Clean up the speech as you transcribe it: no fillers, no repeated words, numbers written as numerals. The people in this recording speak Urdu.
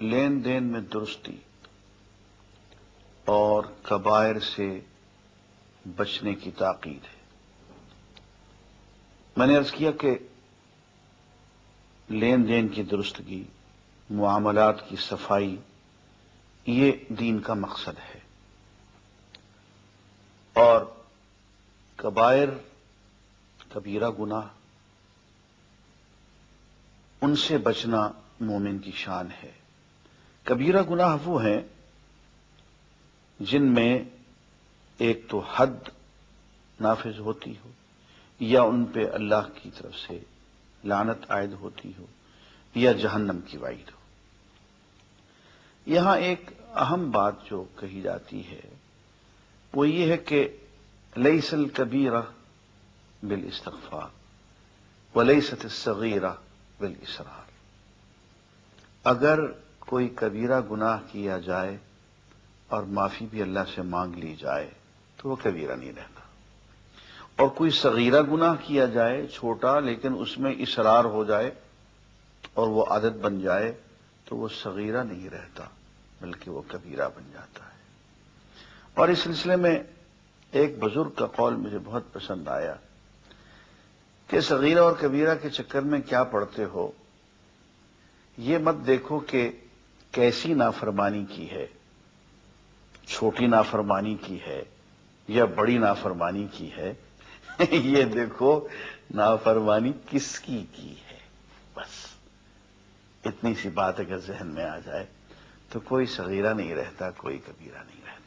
لین دین میں درستی اور کبائر سے بچنے کی تاکید ہے۔ میں نے عرض کیا کہ لین دین کی درستگی، معاملات کی صفائی، یہ دین کا مقصد ہے، اور کبائر، کبیرہ گناہ، ان سے بچنا مومن کی شان ہے۔ کبیرہ گناہ وہ ہیں جن میں ایک تو حد نافذ ہوتی ہو، یا ان پہ اللہ کی طرف سے لعنت عائد ہوتی ہو، یا جہنم کی وعید ہو۔ یہاں ایک اہم بات جو کہی جاتی ہے وہ یہ ہے کہ لیس الکبیرہ بالاستغفار ولیست الصغیرہ بالاصرار۔ اگر کوئی کبیرہ گناہ کیا جائے اور معافی بھی اللہ سے مانگ لی جائے تو وہ کبیرہ نہیں رہتا، اور کوئی صغیرہ گناہ کیا جائے چھوٹا لیکن اس میں اصرار ہو جائے اور وہ عادت بن جائے تو وہ صغیرہ نہیں رہتا بلکہ وہ کبیرہ بن جاتا ہے۔ اور اس سلسلے میں ایک بزرگ کا قول مجھے بہت پسند آیا کہ صغیرہ اور کبیرہ کے چکر میں کیا پڑتے ہو، یہ مت دیکھو کہ کیسی نافرمانی کی ہے، چھوٹی نافرمانی کی ہے یا بڑی نافرمانی کی ہے، یہ دیکھو نافرمانی کس کی ہے۔ بس اتنی سی بات اگر ذہن میں آ جائے تو کوئی صغیرہ نہیں رہتا، کوئی کبیرہ نہیں رہتا۔